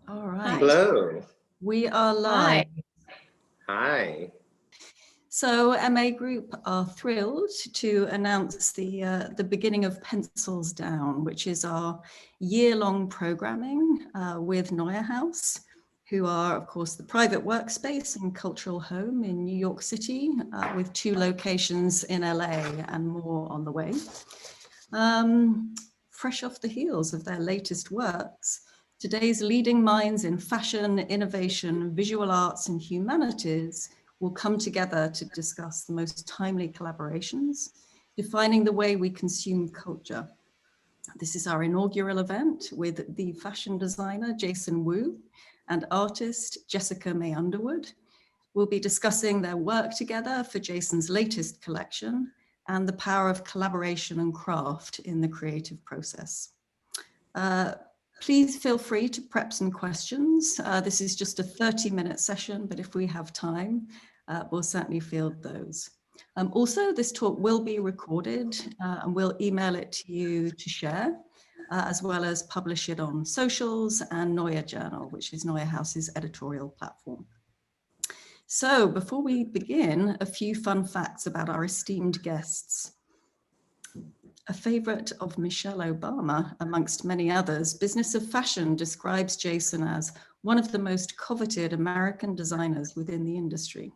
All right. Hello. We are live. Hi. So MA Group are thrilled to announce the beginning of Pencils Down, which is our year-long programming with NeueHouse, who are, of course, the private workspace and cultural home in New York City, with 2 locations in LA and more on the way. Fresh off the heels of their latest works, today's leading minds in fashion, innovation, visual arts, and humanities will come together to discuss the most timely collaborations, defining the way we consume culture. This is our inaugural event with the fashion designer, Jason Wu, and artist, Jessica May Underwood. We'll be discussing their work together for Jason's latest collection and the power of collaboration and craft in the creative process. Please feel free to prep some questions. This is just a 30-minute session, but if we have time, we'll certainly field those. Also, this talk will be recorded and we'll email it to you to share, as well as publish it on socials and Neue Journal, which is NeueHouse's editorial platform. So before we begin, a few fun facts about our esteemed guests. A favorite of Michelle Obama, amongst many others, Business of Fashion describes Jason as one of the most coveted American designers within the industry,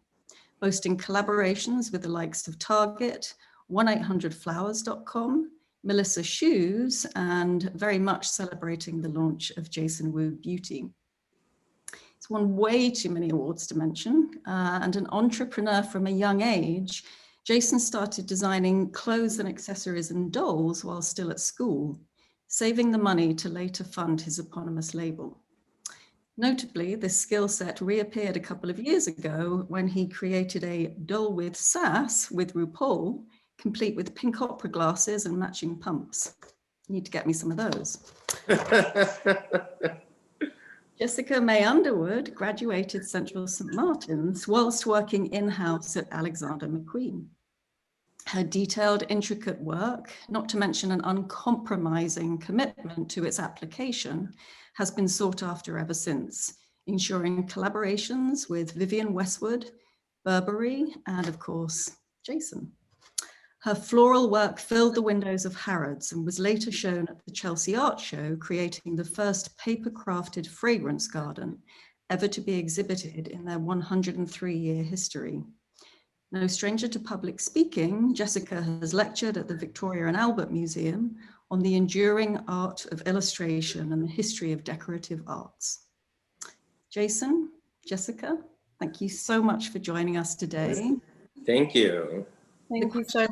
boasting collaborations with the likes of Target, 1-800-Flowers.com, Melissa Shoes, and very much celebrating the launch of Jason Wu Beauty. He's won way too many awards to mention, and an entrepreneur from a young age, Jason started designing clothes and accessories and dolls while still at school, saving the money to later fund his eponymous label. Notably, this skill set reappeared a couple of years ago when he created a doll with sass with RuPaul, complete with pink opera glasses and matching pumps. You need to get me some of those. Jessica May Underwood graduated Central St. Martin's whilst working in-house at Alexander McQueen. Her detailed, intricate work, not to mention an uncompromising commitment to its application, has been sought after ever since, ensuring collaborations with Vivienne Westwood, Burberry, and of course, Jason. Her floral work filled the windows of Harrods and was later shown at the Chelsea Art Show, creating the first paper-crafted fragrance garden ever to be exhibited in their 103-year history. No stranger to public speaking, Jessica has lectured at the Victoria and Albert Museum on the enduring art of illustration and the history of decorative arts. Jason, Jessica, thank you so much for joining us today. Thank you. Thank you so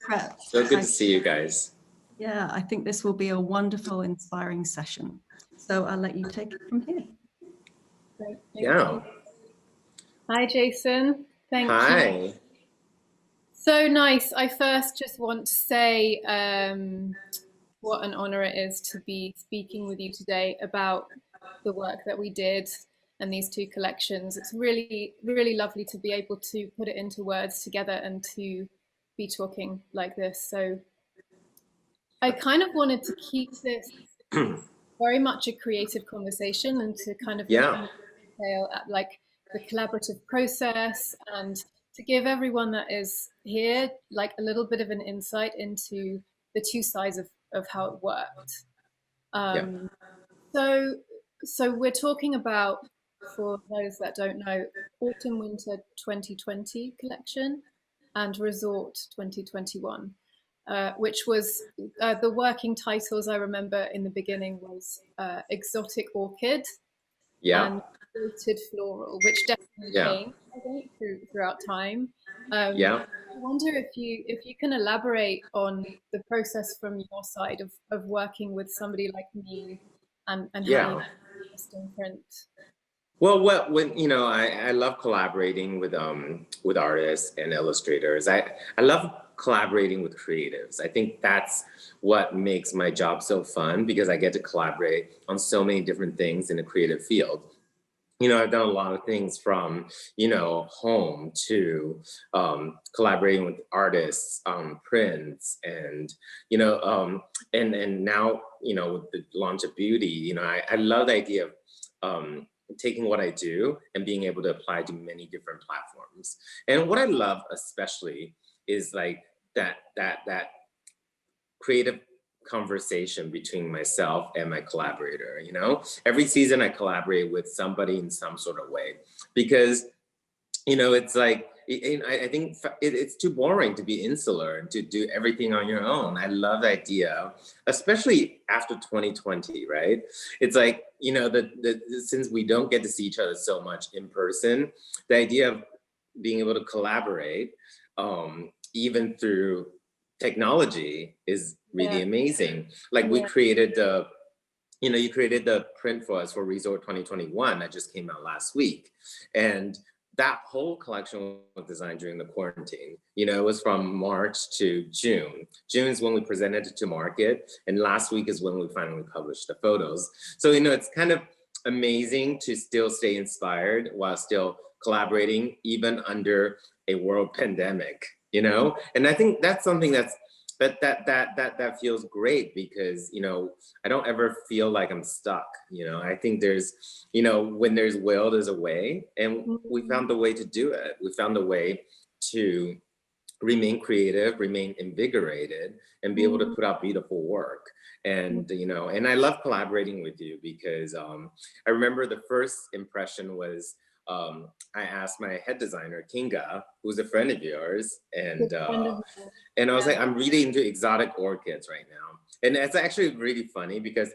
much. So good to see you guys. Yeah, I think this will be a wonderful, inspiring session. So I'll let you take it from here. Great. Yeah. Hi, Jason. Thank you. Hi. So nice. I first just want to say what an honor it is to be speaking with you today about the work that we did and these 2 collections. It's really, really lovely to be able to put it into words together and to be talking like this. So I kind of wanted to keep this very much a creative conversation and to kind of detail at like the collaborative process and to give everyone that is here like a little bit of an insight into the 2 sides of how it worked. So we're talking about, for those that don't know, Autumn Winter 2020 collection and Resort 2021, which was the working titles I remember in the beginning was Exotic Orchid and Wilted Floral, which definitely changed, I think, throughout time. I wonder if you can elaborate on the process from your side of working with somebody like me and how you custom print. Well, when I love collaborating with artists and illustrators. I love collaborating with creatives. I think that's what makes my job so fun, because I get to collaborate on so many different things in a creative field. you know, I've done a lot of things from, you know, home to collaborating with artists, prints, and, you know, and now, you know, with the launch of beauty, you know, I love the idea of taking what I do and being able to apply to many different platforms. And what I love especially is like that creative conversation between myself and my collaborator. You know, every season I collaborate with somebody in some sort of way, because, you know, it's like, I think it's too boring to be insular and to do everything on your own. I love the idea, especially after 2020, right? It's like, you know, since we don't get to see each other so much in person, the idea of being able to collaborate, even through technology, is really amazing. Like we created the, you know, you created the print for us for Resort 2021 that just came out last week. And that whole collection was designed during the quarantine. You know, it was from March to June. June is when we presented it to market, and last week is when we finally published the photos. So, you know, it's kind of amazing to still stay inspired while still collaborating, even under a world pandemic, you know? And I think that's something that feels great, because, you know, I don't ever feel like I'm stuck. You know, I think there's, you know, when there's will, there's a way, and we found a way to do it. We found a way to remain creative, remain invigorated, and be able to put out beautiful work. And, you know, and I love collaborating with you, because I remember the first impression was, I asked my head designer, Kinga, who's a friend of yours, and I was like, I'm really into exotic orchids right now. And it's actually really funny, because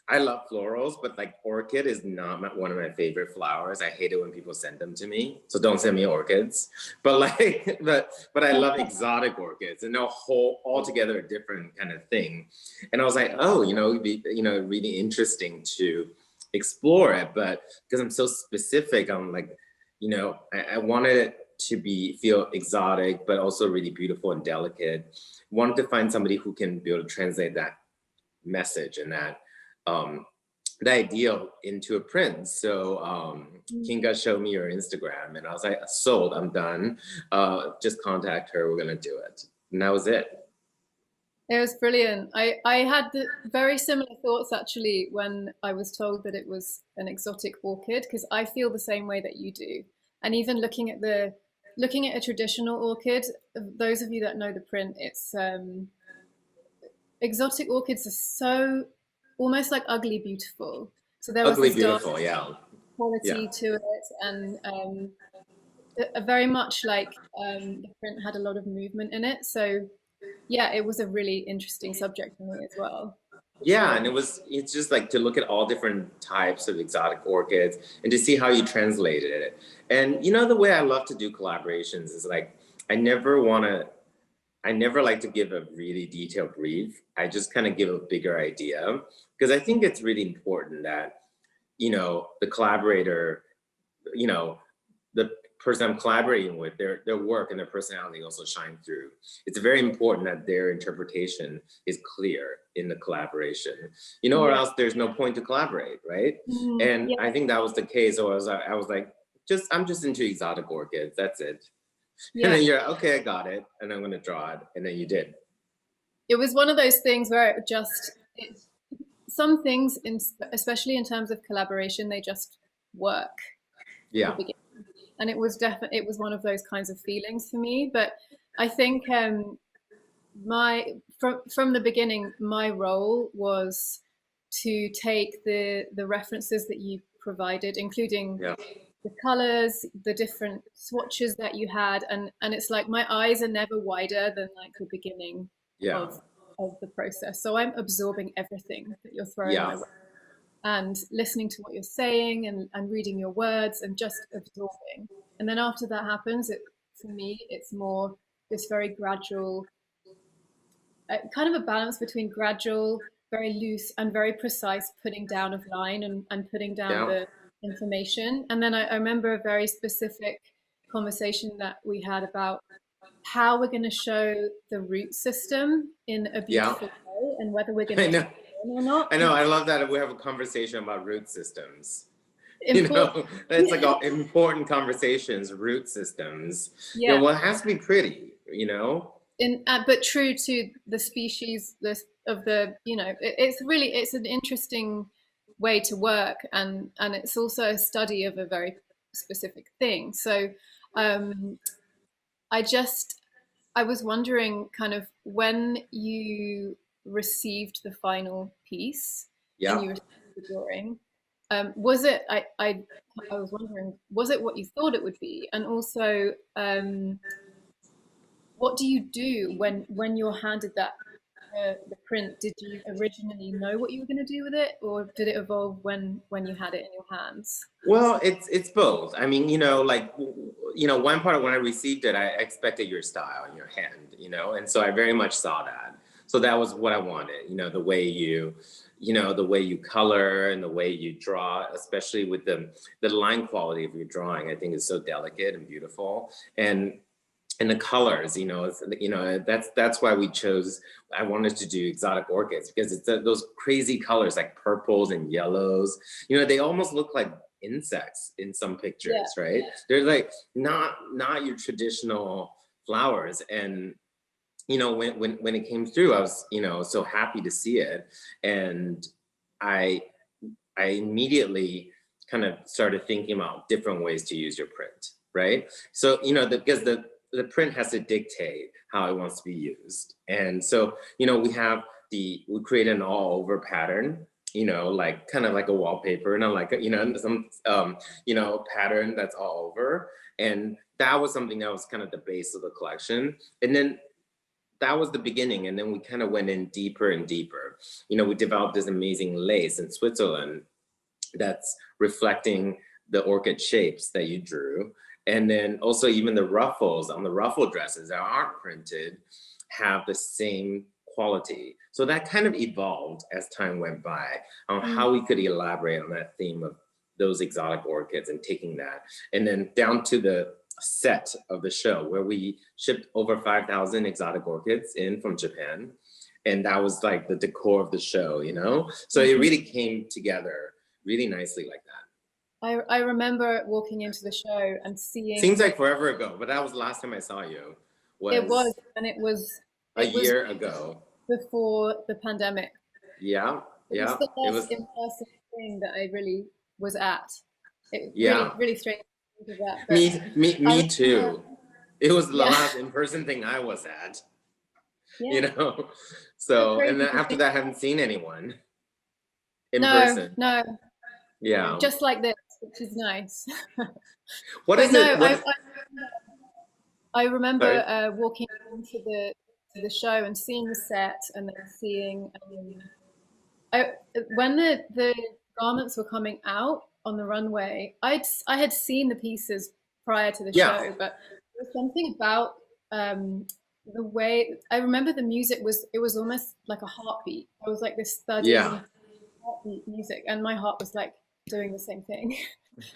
I love florals, but like orchid is not one of my favorite flowers. I hate it when people send them to me, so don't send me orchids. But like, but I love exotic orchids, and they're altogether a different kind of thing. And I was like, oh, you know, it'd be, you know, really interesting to explore it. But because I'm so specific, I'm like, you know, I wanted it to feel exotic, but also really beautiful and delicate. Wanted to find somebody who can be able to translate that message and that the ideal into a print. So Kinga showed me your Instagram, and I was like, sold, I'm done. Just contact her, we're gonna do it. And that was it. It was brilliant. I had very similar thoughts actually when I was told that it was an exotic orchid, because I feel the same way that you do. And even looking at a traditional orchid, those of you that know the print, it's exotic orchids are so almost like ugly beautiful. So there was Ugly this beautiful, dark quality to it, and very much like the print had a lot of movement in it. So yeah, it was a really interesting subject for me as well. Yeah, and it's just like to look at all different types of exotic orchids and to see how you translated it. And you know, the way I love to do collaborations is like, I never like to give a really detailed brief. I just kind of give a bigger idea, because I think it's really important that, you know, the collaborator, you know, the person I'm collaborating with, their work and their personality also shine through. It's very important that their interpretation is clear in the collaboration, you know, or else there's no point to collaborate, right? And I think that was the case. So I was like, I'm just into exotic orchids, that's it. And then you're okay, I got it, and I'm gonna draw it, and then you did. It was one of those things where some things, especially in terms of collaboration, they just work. Yeah. And it was one of those kinds of feelings for me. But I think from the beginning, my role was to take the references that you provided, including the colors, the different swatches that you had, and it's like my eyes are never wider than like the beginning of the process. So I'm absorbing everything that you're throwing my way, and listening to what you're saying, and reading your words, and just absorbing. And then after that happens, for me, it's more this very gradual, kind of a balance between gradual, very loose, and very precise putting down of line, and putting down the information. And then I remember a very specific conversation that we had about how we're going to show the root system in a beautiful way, and whether we're going to or not. I know, I love that we have a conversation about root systems. You know, it's like all important conversations, root systems. Yeah. You know, well, it has to be pretty, you know? But true to the species of the, you know, it's an interesting way to work, and it's also a study of a very specific thing. So I was wondering, kind of, when you received the final piece and you received the drawing, was it, I was wondering, was it what you thought it would be? And also, what do you do when you're handed that the print? Did you originally know what you were going to do with it, or did it evolve when you had it in your hands? Well, it's both. I mean, you know, like, you know, one part when I received it, I expected your style in your hand, you know, and so I very much saw that. So that was what I wanted, you know, the way the way you color and the way you draw, especially with the line quality of your drawing, I think is so delicate and beautiful. And the colors, you know, that's why I wanted to do exotic orchids, because it's those crazy colors like purples and yellows, you know, they almost look like insects in some pictures, right? They're like not your traditional flowers. And, you know, when it came through, I was, you know, so happy to see it. And I immediately kind of started thinking about different ways to use your print, right? So, you know, because the print has to dictate how it wants to be used. And so, you know, we create an all over pattern, you know, like kind of like a wallpaper, and like, you know, some, you know, pattern that's all over. And that was something that was kind of the base of the collection. And then that was the beginning. And then we kind of went in deeper and deeper. You know, we developed this amazing lace in Switzerland that's reflecting the orchid shapes that you drew. And then also even the ruffles on the ruffle dresses that aren't printed have the same quality. So that kind of evolved as time went by on how we could elaborate on that theme of those exotic orchids, and taking that. And then down to the set of the show, where we shipped over 5,000 exotic orchids in from Japan. And that was like the decor of the show, you know? So it really came together really nicely like that. I remember walking into the show and seeing. Seems like forever ago, but that was the last time I saw you. It was a year ago. Before the pandemic. Yeah, yeah. It was the last in-person thing that I really was at. Really strange to think of that. Me too. It was the last in-person thing I was at. You know? So, and then after that, I haven't seen anyone in person. No. Yeah. Just like this, which is nice. What is it? I remember walking into the show and seeing the set, and then seeing when the garments were coming out on the runway. I had seen the pieces prior to the show, but there was something about the way, I remember the music was almost like a heartbeat. It was like this thudding heartbeat music, and my heart was like doing the same thing.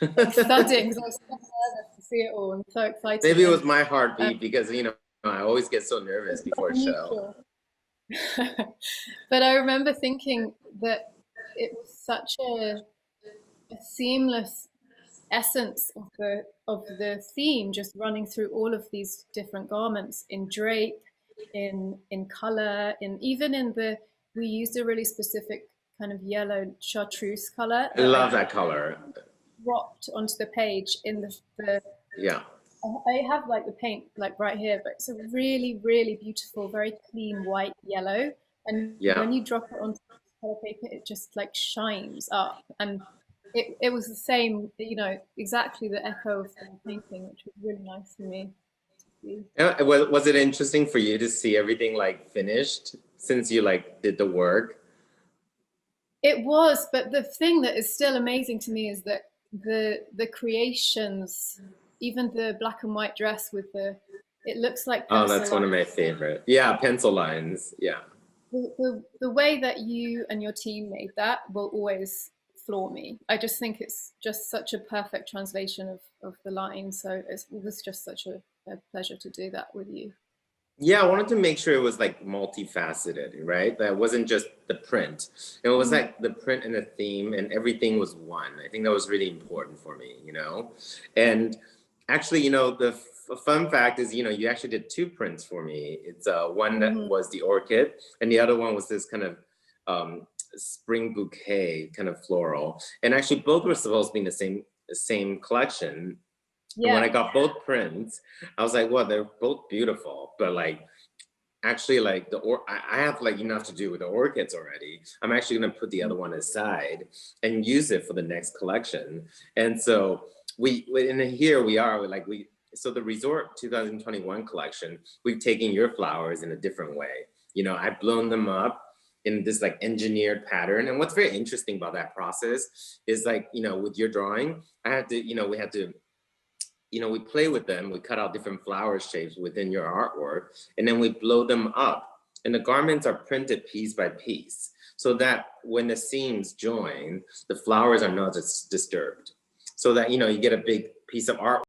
Like thudding, because I was so nervous to see it all and so excited. Maybe it was my heartbeat, because, you know, I always get so nervous before a show. But I remember thinking that it was such a seamless essence of the theme, just running through all of these different garments, in drape, in color, we used a really specific kind of yellow chartreuse color. I love that color. Dropped onto the page in the I have like the paint like right here, but it's a really, really beautiful, very clean white yellow. And when you drop it onto color paper, it just like shines up. And it was the same, you know, exactly the echo of the painting, which was really nice for me. Was it interesting for you to see everything like finished, since you like did the work? It was, but the thing that is still amazing to me is that the creations, even the black and white dress with it looks like pencil that's lines. One of my favorite. Yeah, pencil lines. Yeah. The way that you and your team made that will always floor me. I just think it's just such a perfect translation of the line. So it was just such a pleasure to do that with you. Yeah, I wanted to make sure it was like multifaceted, right? That wasn't just the print. It was like the print and the theme and everything was one. I think that was really important for me, you know? And actually, you know, the fun fact is, you know, you actually did two prints for me. It's one that was the orchid and the other one was this kind of spring bouquet kind of floral. And actually both were supposed to be in the same collection. And when I got both prints, I was like, well, they're both beautiful, but like, actually like I have like enough to do with the orchids already. I'm actually gonna put the other one aside and use it for the next collection. And so here we are, so the Resort 2021 collection, we've taken your flowers in a different way. You know, I've blown them up in this like engineered pattern. And what's very interesting about that process is like, you know, with your drawing, I had to, you know, we had to, you know, we play with them, we cut out different flower shapes within your artwork, and then we blow them up. And the garments are printed piece by piece, so that when the seams join, the flowers are not disturbed. So that, you know, you get a big piece of art